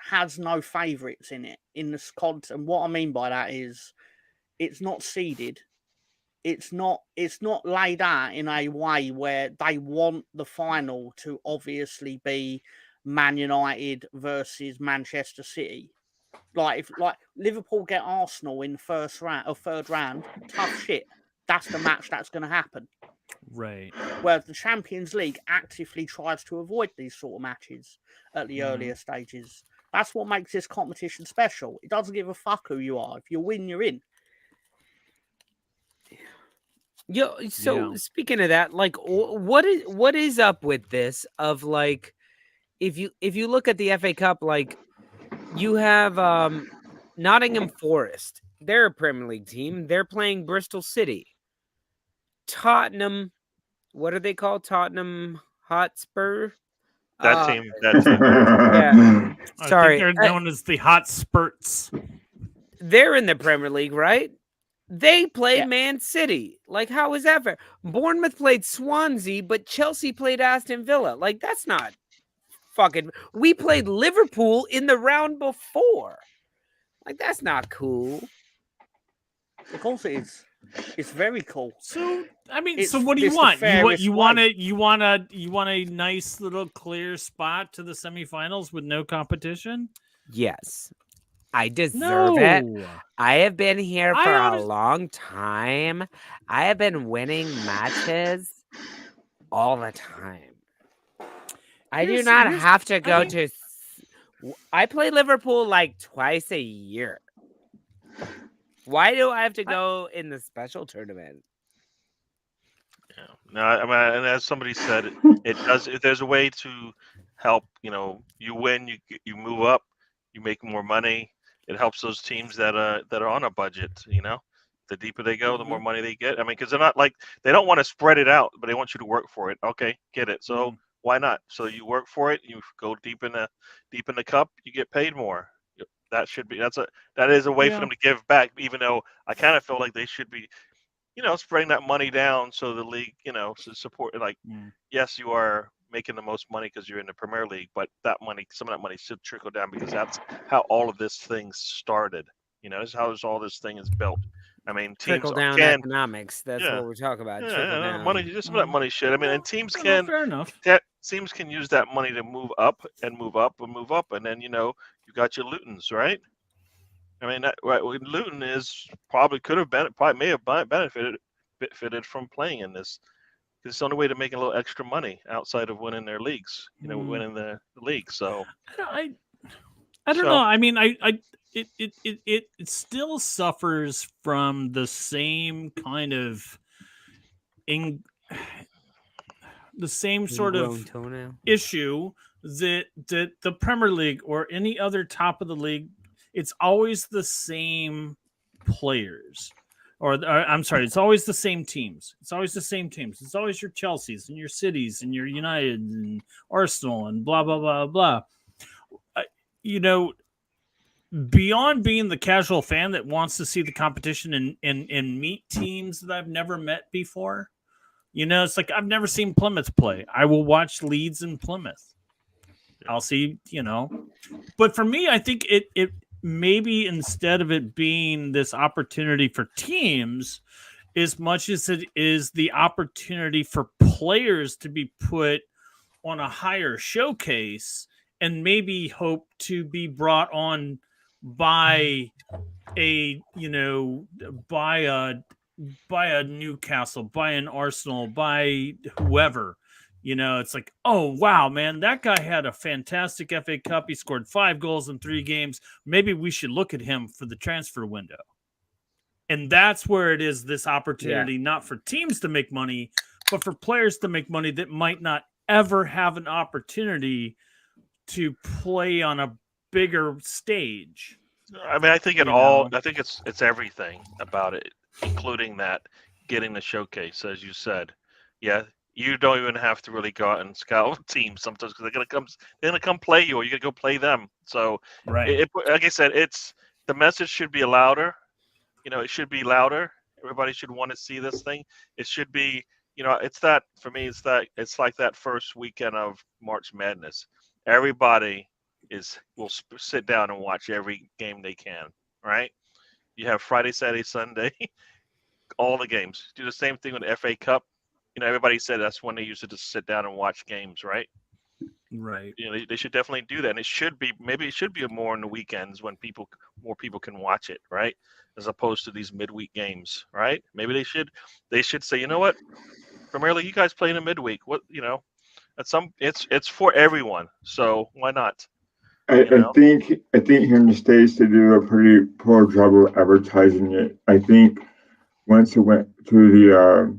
has no favourites in it in this context. And what I mean by that is it's not seeded. It's not laid out in a way where they want the final to obviously be Man United versus Manchester City. If Liverpool get Arsenal in first round or third round, tough shit. That's the match that's going to happen. Right. Whereas the Champions League actively tries to avoid these sort of matches at the earlier stages. That's what makes this competition special. It doesn't give a fuck who you are. If you win, you're in. So speaking of that, like, what is up with this? Of like, if you look at the FA Cup, like, you have Nottingham Forest. They're a Premier League team. They're playing Bristol City. Tottenham, what are they called? Tottenham Hotspur. That team. Yeah. Sorry, I think they're known as the Hot Spurts. they're in the Premier League, right? They played Yeah. Man City. Like, how is that fair? Bournemouth played Swansea, but Chelsea played Aston Villa. Like, that's not fucking. We played Liverpool in the round before. Like, that's not cool. Of course it is. It's very cool. So I mean, It's- so what do you it's the want? fairest You want way. a nice little clear spot to the semifinals with no competition? Yes. I deserve it. No. I have been here I for a honest- long time. I have been winning matches all the time. I do not have to go to. I play Liverpool like twice a year. Why do I have to go in the special tournament? Yeah. No, I mean, and as somebody said, it does. If there's a way to help, you win, you move up, you make more money. It helps those teams that are on a budget. The deeper they go, the more money they get. I mean, because they're not like they don't want to spread it out, but they want you to work for it. Okay, get it. So why not? So you work for it. You go deep in the cup. You get paid more. That is a way for them to give back. Even though I kind of feel like they should be, spreading that money down so the league, support. Like, yes, you are making the most money because you're in the Premier League, but some of that money should trickle down because that's how all of this thing started. This is how all this thing is built. I mean, teams Trickle down can. economics. That's what we're talking about. Trickle down. Money. Just some of that money should. I mean, and teams Fair can. enough. Teams can use that money to move up and move up and move up, and then you got your Lutons, right? I mean, Luton is probably may have benefited from playing in this. It's the only way to make a little extra money outside of winning their leagues. Winning the league. So I don't know. I mean, it still suffers from the same kind of the same sort of issue that the Premier League or any other top of the league. It's always the same players. Or I'm sorry, it's always the same teams. It's always your Chelseas and your Cities and your United and Arsenal and blah, blah, blah, blah. Beyond being the casual fan that wants to see the competition and meet teams that I've never met before, it's like I've never seen Plymouth play. I will watch Leeds and Plymouth. I'll see, But for me, I think it maybe instead of it being this opportunity for teams, as much as it is the opportunity for players to be put on a higher showcase and maybe hope to be brought on by a Newcastle, by an Arsenal, by whoever. It's like, oh, wow, man, that guy had a fantastic FA Cup. He scored 5 goals in 3 games. Maybe we should look at him for the transfer window. And that's where it is this opportunity, not for teams to make money, but for players to make money that might not ever have an opportunity to play on a bigger stage. I mean, I think I think it's everything about it, including that getting the showcase, as you said. Yeah. You don't even have to really go out and scout teams sometimes because they're gonna come play you, or you gotta go play them. So, like I said, the message should be louder. It should be louder. Everybody should want to see this thing. It should be, it's that for me. It's like that first weekend of March Madness. Everybody will sit down and watch every game they can. Right? You have Friday, Saturday, Sunday, all the games. Do the same thing with the FA Cup. Everybody said that's when they used to just sit down and watch games, right? Right. They should definitely do that. And it should be more on the weekends when more people can watch it, right? As opposed to these midweek games, right? Maybe they should say, you know what? Primarily, you guys play in a midweek. What it's for everyone. So why not? I think here in the States they do a pretty poor job of advertising it. I think once it went to the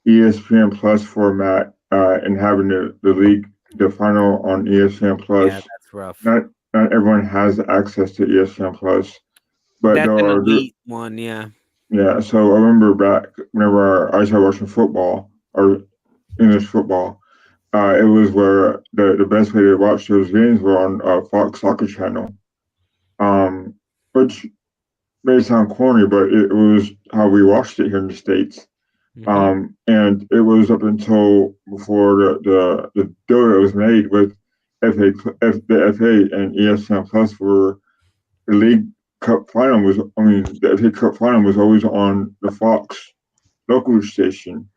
ESPN Plus format and having the final on ESPN Plus, Yeah, that's rough. not everyone has access to ESPN Plus, but That's there an are elite one, yeah. yeah. So I remember back whenever I started watching football or English football. It was where the best way to watch those games were on Fox Soccer Channel, which may sound corny, but it was how we watched it here in the States. And it was up until before the deal that was made with the FA and ESPN Plus were the League Cup final the FA Cup final was always on the Fox local station,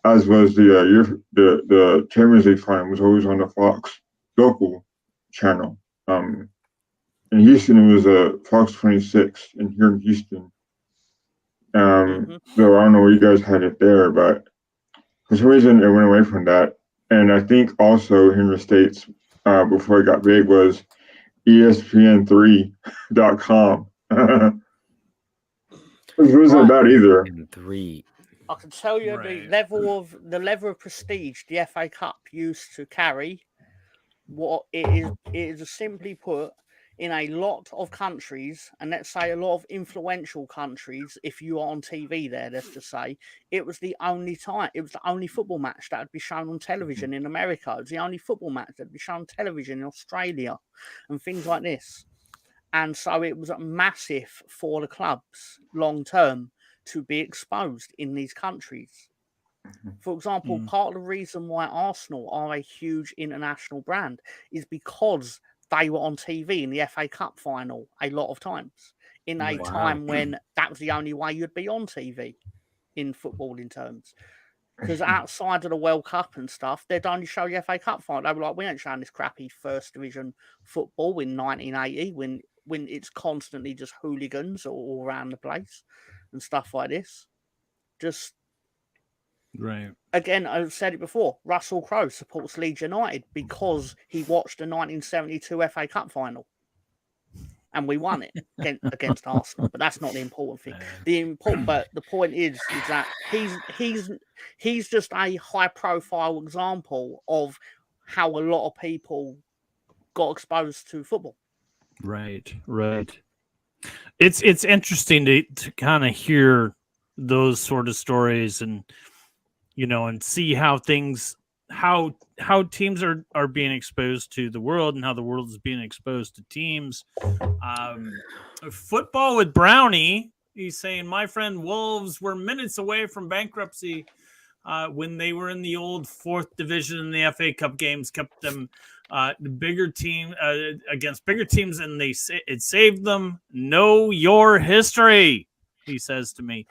as was the Champions League final was always on the Fox local channel. In Houston, it was Fox 26, and here in Houston, though I don't know where you guys had it there, but for some reason it went away from that. And I think also here in the States, before it got big, was ESPN3.com. Which wasn't bad either. 3. I can tell you the level of prestige the FA Cup used to carry. What it is simply put, in a lot of countries, and let's say a lot of influential countries, if you are on TV there, let's just say, it was the only football match that would be shown on television in America. It was the only football match that would be shown on television in Australia and things like this. And so it was massive for the clubs long term to be exposed in these countries. For example, part of the reason why Arsenal are a huge international brand is because they were on TV in the FA Cup final a lot of times, in a time when that was the only way you'd be on TV in footballing terms. Because outside of the World Cup and stuff, they'd only show the FA Cup final. They were like, we ain't showing this crappy first division football in 1980 when it's constantly just hooligans all around the place and stuff like this. Just right. Again, I've said it before. Russell Crowe supports Leeds United because he watched the 1972 FA Cup final, and we won it against Arsenal. But that's not the important thing. But the point is that he's just a high-profile example of how a lot of people got exposed to football. Right. It's interesting to kind of hear those sort of stories and and see how teams are being exposed to the world and how the world is being exposed to teams. Football with Brownie, he's saying, my friend Wolves were minutes away from bankruptcy when they were in the old 4th division in the FA Cup games, kept them the bigger team against bigger teams, and it saved them. Know your history, he says to me.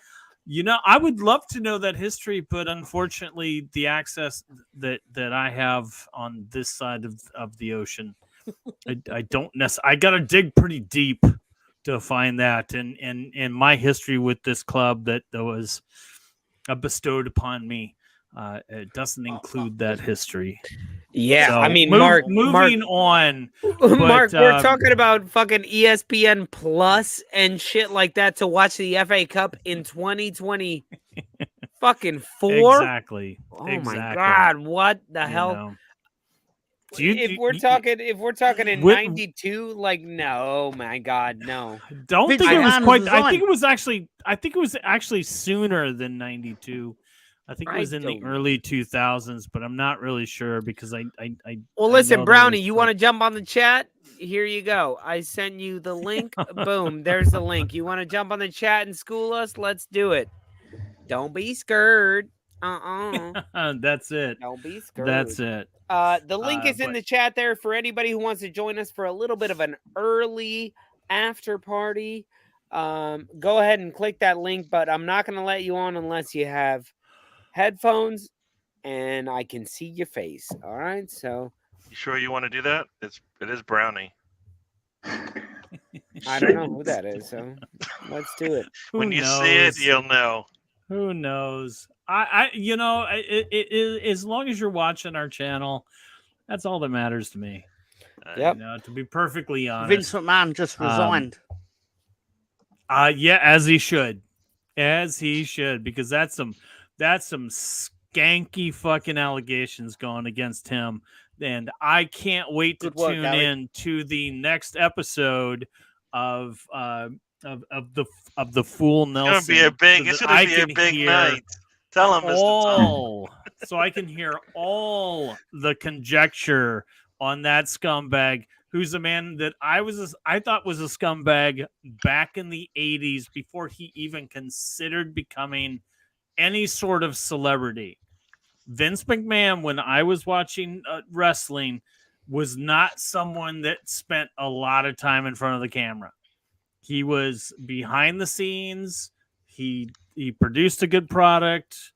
I would love to know that history, but unfortunately, the access that I have on this side of the ocean, I don't necessarily. I got to dig pretty deep to find that, and my history with this club that was bestowed upon me, it doesn't include that history. Yeah, so, I mean, moving on. Mark, we're talking about fucking ESPN Plus and shit like that to watch the FA Cup in 2020. Fucking 4. Exactly. Oh my god, what the hell? If we're talking in 92, like, no, my god, no. Don't think it was quite. I think it was actually sooner than 92. I think it was in the early 2000s, but I'm not really sure because I well, listen, Brownie, you want to jump on the chat? Here you go. I sent you the link. Boom, there's the link. You want to jump on the chat and school us? Let's do it. Don't be scared. That's it. Don't be scared. That's it. The link is in the chat there for anybody who wants to join us for a little bit of an early after party. Go ahead and click that link, but I'm not going to let you on unless you have headphones and I can see your face. All right, so you sure you want to do that? It is Brownie. I don't know who that is, so let's do it. When you see it, you'll know. Who knows? As long as you're watching our channel, that's all that matters to me. Yep. To be perfectly honest, Vince McMahon just resigned. Yeah, as he should, because that's some skanky fucking allegations going against him, and I can't wait to Good work, tune Gary. in to the next episode of the Fool Nelson. It's gonna be a big night. Tell him, Mr. Tom. So I can hear all the conjecture on that scumbag, who's a man that I thought was a scumbag back in the 80s before he even considered becoming any sort of celebrity. Vince McMahon, when I was watching wrestling, was not someone that spent a lot of time in front of the camera. He was behind the scenes. He produced a good product.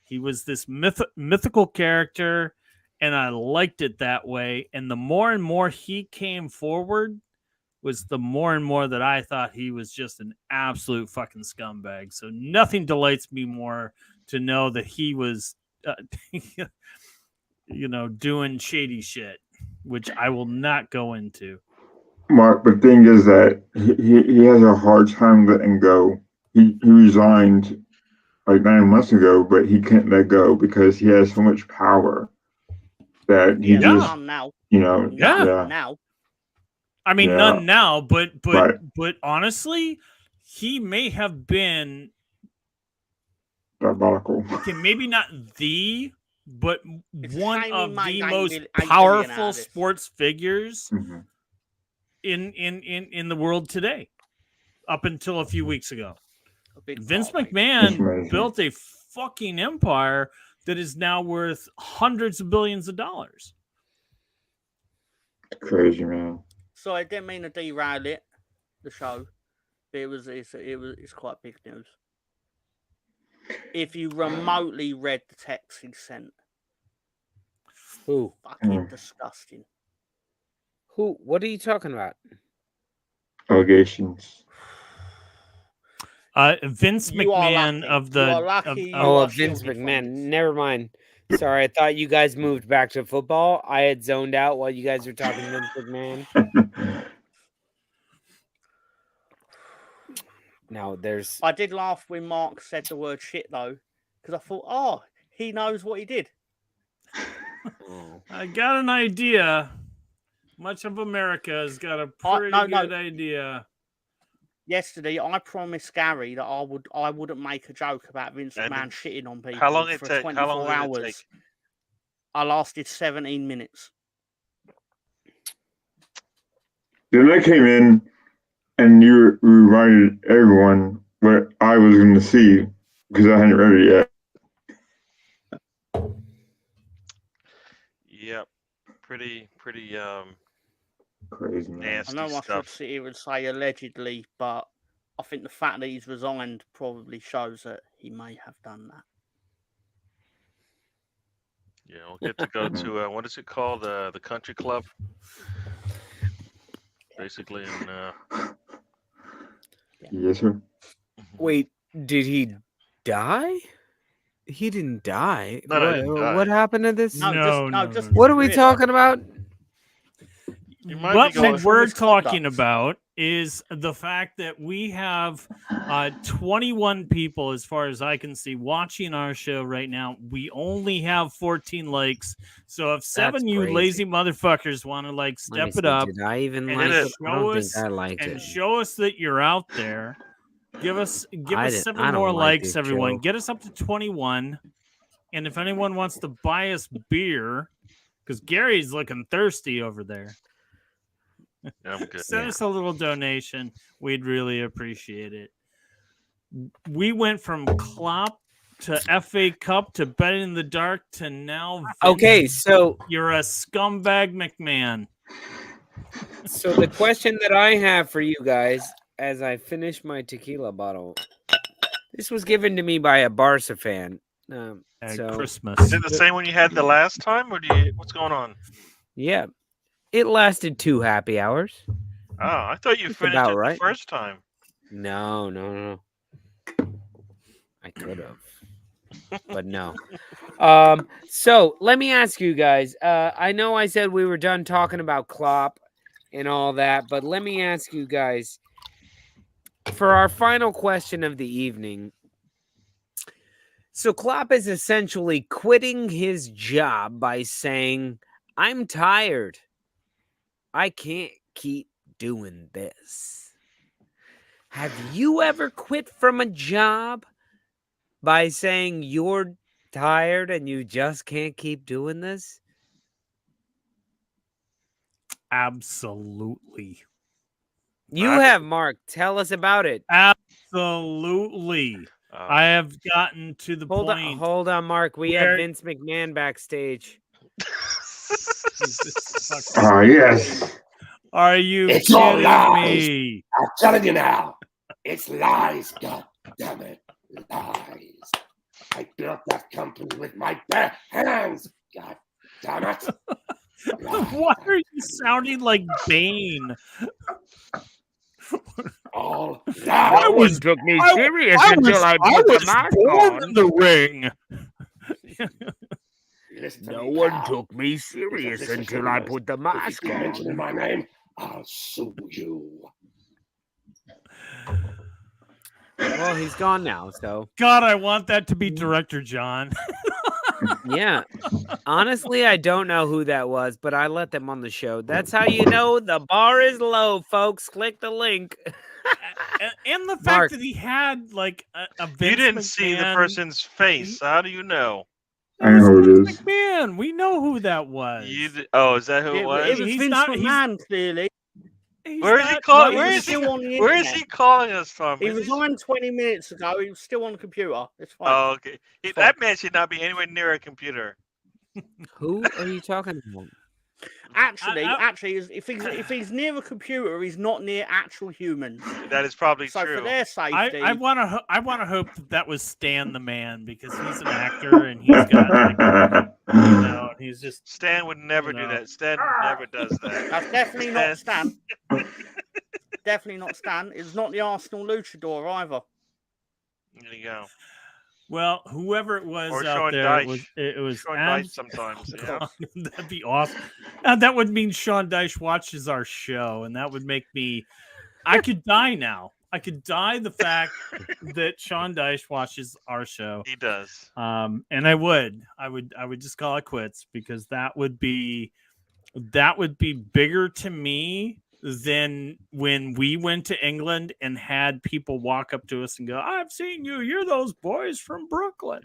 He was this mythical character, and I liked it that way. And the more and more he came forward was the more and more that I thought he was just an absolute fucking scumbag. So nothing delights me more to know that he was, doing shady shit, which I will not go into. Mark, the thing is that he has a hard time letting go. He resigned like 9 months ago, but he can't let go because he has so much power that he just, now. Now. I mean, none now, but Right. but honestly, he may have been diabolical. Okay, maybe not but It's one of made the 8 most million out powerful of this. sports figures Mhm. in the world today, up until a few weeks ago. A big Vince part, mate. That's McMahon amazing. built a fucking empire that is now worth hundreds of billions of dollars. Crazy, man. So I didn't mean to derail it, the show, but it's quite big news. If you remotely read the text he sent, Who? fucking disgusting. Who? What are you talking about? Allegations. Vince You are McMahon lucky. of You are the lucky you Oh, are Vince shielded from McMahon. this. Never mind. Sorry, I thought you guys moved back to football. I had zoned out while you guys were talking Vince McMahon. No, there's. I did laugh when Mark said the word shit though, because I thought, oh, he knows what he did. Oh. I got an idea. Much of America has got a pretty good idea. Yesterday, I promised Gary that I wouldn't make a joke about Vince And McMahon shitting on people how long it for take? 24 How long did it hours. take? I lasted 17 minutes. Then I came in and you reminded everyone what I was going to see because I hadn't read it yet. Yep, pretty Crazy, man. nasty I know I should stuff. sit here and say allegedly, but I think the fact that he's resigned probably shows that he may have done that. Yeah, we'll get to go to what is it called? The country club. Basically, in Yes, sir. Wait, did he die? He didn't die. No, he didn't die. What happened to this? No, No, just no. What are we career. talking about? You might What be going. we're misconduct. talking about is the fact that we have 21 people, as far as I can see, watching our show right now. We only have 14 likes. So if 7 you crazy. lazy motherfuckers want to Let me step it see, up Did I even and like it it? I don't show think I liked and it. show us that you're out there, give us I 7 don't more like likes, this everyone. show. Get us up to 21. And if anyone wants to buy us beer, because Gary's looking thirsty over there. Yeah, I'm good. Send us a little donation. We'd really appreciate it. We went from Kloop to FA Cup to betting in the dark to now. Okay, so You're a scumbag, McMahon. So the question that I have for you guys as I finish my tequila bottle, this was given to me by a Barca fan. At So Christmas. Is it the same one you had the last time, or what's going on? yeah, it lasted 2 happy hours. Oh, I thought you That's finished about it right. the first time. No. I could have. But no. So let me ask you guys. I know I said we were done talking about Klopp and all that, but let me ask you guys for our final question of the evening. So Klopp is essentially quitting his job by saying, "I'm tired. I can't keep doing this." Have you ever quit from a job by saying you're tired and you just can't keep doing this? Absolutely. You have, Mark. Tell us about it. Absolutely. I have gotten to the point. Hold on, Mark. We have where- Vince McMahon backstage. Yes. Are you It's all kidding lies. me? I'm telling you now, it's lies. God damn it, lies. I built that company with my bare hands. God damn it. Why are you sounding like Bane? All I lies. was took me I- serious I until was- I I put the was mask born on. in the ring. Listen to No me, one pal. took me Because serious this is until I serious. put the If you mask keep mentioning on. my name, I'll sue you. Well, he's gone now, so God, I want that to be Director John. yeah. Honestly, I don't know who that was, but I let them on the show. That's how you know the bar is low, folks. Click the link. And the fact Mark. that he had like a Vince You didn't see the McMahon- person's face. How do you know? It I was know who it Vince is. McMahon. We know who that was. Oh, is that who it It was? was He's Vince not- he's- McMahon, clearly. He's Where is he not- calling? he Where was is he? still on the Where is internet. he calling us from? He Is resigned 20 minutes ago. He was still on the computer. It's fine. Oh, okay. That man should not be anywhere near a computer. Who are you talking about? Actually, if he's near a computer, he's not near actual humans. That is probably So true. for their safety, I want to hope that was Stan the Man, because he's an actor and he's got like, he's just Stan would never do that. Stan never does that. that's definitely not Stan. Definitely not Stan. It's not the Arsenal luchador either. There you go. Well, whoever it was Or out Sean there, Dyche. it was Sean Dyche sometimes. Yeah. That'd be awesome. That would mean Sean Dyche watches our show, and that would make me. I could die now. I could die the fact that Sean Dyche watches our show. He does. And I would just call it quits, because that would be bigger to me than when we went to England and had people walk up to us and go, "I've seen you. You're those boys from Brooklyn."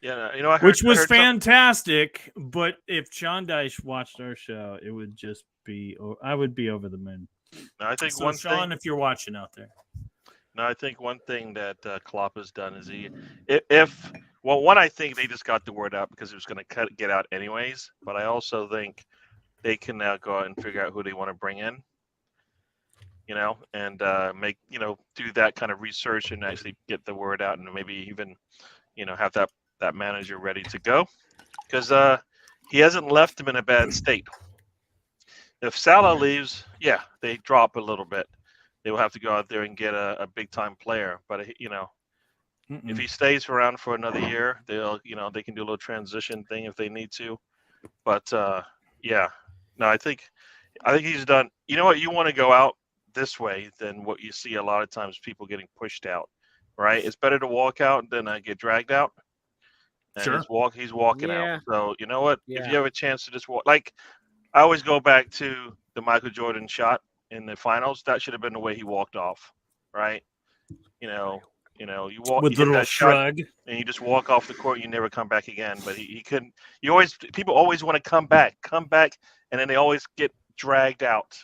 Yeah, you know, I heard, Which was I heard fantastic. But if Sean Dyche watched our show, it would just be, I would be over the moon. I think So, one Sean, thing. if you're watching out there, No, I think one thing that Klopp has done is one, I think they just got the word out because it was going to get out anyways. But I also think they can now go out and figure out who they want to bring in, and make, do that kind of research and actually get the word out, and maybe even, have that manager ready to go, because he hasn't left them in a bad state. If Salah leaves, yeah, they drop a little bit. They will have to go out there and get a big time player. But if he stays around for another year, they can do a little transition thing if they need to. But yeah, no, I think he's done. You know what? You want to go out this way than what you see a lot of times, people getting pushed out. Right? It's better to walk out than get dragged out. And Sure. He's walking Yeah. out. So you know what? Yeah. If you have a chance to just walk, like I always go back to the Michael Jordan shot in the finals. That should have been the way he walked off, right? You walk with you a hit little that shot shrug. and you just walk off the court. You never come back again. But he couldn't. People always want to come back, and then they always get dragged out,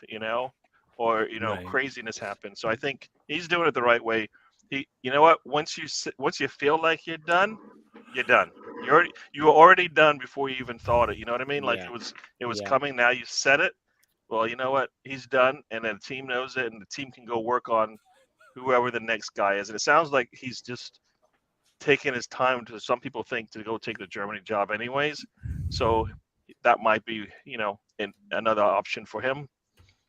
or Right. craziness happens. So I think he's doing it the right way. You know what? Once you feel like you're done, you're done. You were already done before you even thought it. You know what I mean? Like Yeah. it was Yeah. coming. Now you said it. Well, you know what? He's done, and then the team knows it, and the team can go work on whoever the next guy is. And it sounds like he's just taking his time. Some people think to go take the Germany job anyways. So that might be, another option for him.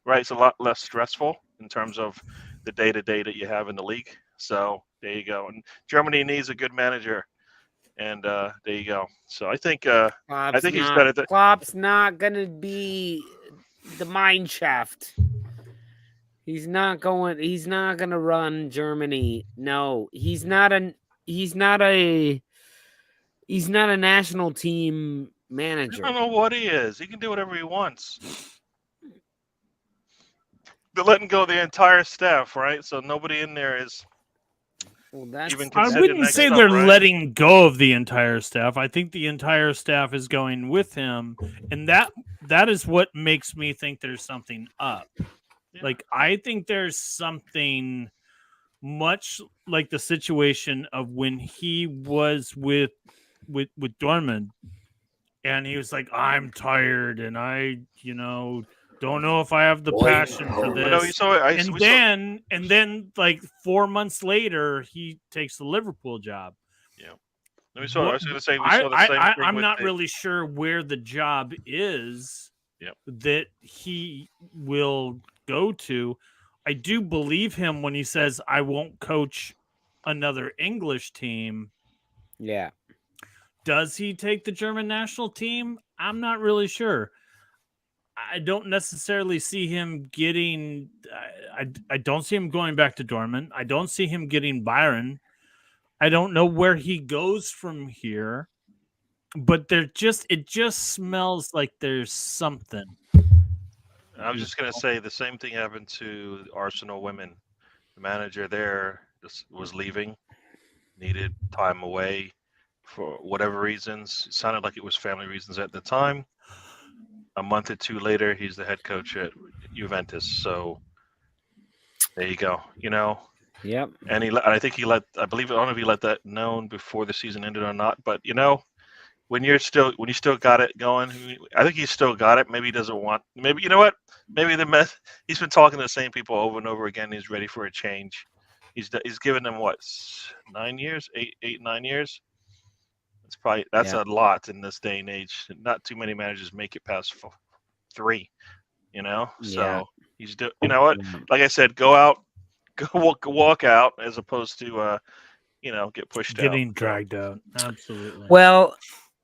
Right? It's a lot less stressful in terms of the day-to-day that you have in the league. So there you go. And Germany needs a good manager. And there you go. So I think he's better. Klopp's not gonna be the mine shaft. He's not gonna run Germany. No, he's not a national team I manager. don't know what he is. He can do whatever he wants. They're letting go the entire staff, right? So nobody in there is even I considered wouldn't next say up, they're right? letting go of the entire staff. I think the entire staff is going with him, and that is what makes me think there's something up. Yeah. Like, I think there's something much like the situation of when he was with Dortmund, and he was like, I'm tired, and I, don't know if I have the passion for But no, this. And then like 4 months later, he takes the Liverpool job. Yeah. I was going to say we saw the same thing. I'm not really sure where the job is that he will go to. I do believe him when he says, I won't coach another English team. Yeah. Does he take the German national team? I'm not really sure. I don't necessarily see him getting. I don't see him going back to Dortmund. I don't see him getting Bayern. I don't know where he goes from here, but it just smells like there's something. I was just going to say the same thing happened to Arsenal women. The manager there was leaving, needed time away for whatever reasons. It sounded like it was family reasons at the time. A month or two later, he's the head coach at Juventus. So there you go. Yep. And I don't know if he let that known before the season ended or not. But when you still got it going, I think he's still got it. Maybe he doesn't want. Maybe Maybe he's been talking to the same people over and over again. He's ready for a change. He's given them what 9 years, 9 years. That's a lot in this day and age. Not too many managers make it past 3. So he's you know what? Like I said, go out, walk out as opposed to get pushed getting dragged out. Absolutely. Well,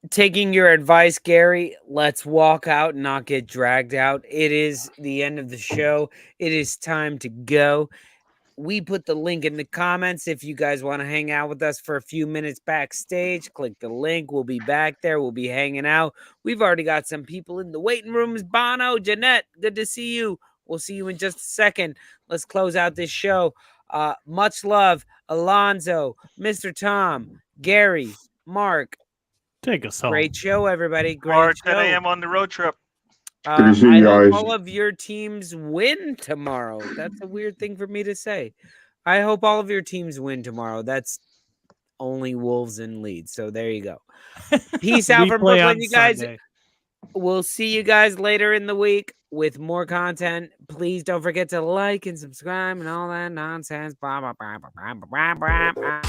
taking your advice, Gary, let's walk out and not get dragged out. It is the end of the show. It is time to go. We put the link in the comments if you guys want to hang out with us for a few minutes backstage. Click the link. We'll be back there. We'll be hanging out. We've already got some people in the waiting rooms. Bono, Jeanette, good to see you. We'll see you in just a second. Let's close out this show. Much love, Alonzo, Mr. Tom, Gary, Mark. Take us home. Great show, everybody. Great Or 10 show. a.m. on the road trip. Good to see I you hope guys. all of your teams win tomorrow. That's a weird thing for me to say. I hope all of your teams win tomorrow. That's only Wolves and Leeds. So there you go. Peace out from Brooklyn, you guys. Sunday. We'll see you guys later in the week with more content. Please don't forget to like and subscribe and all that nonsense. Blah, blah, blah, blah, blah, blah, blah.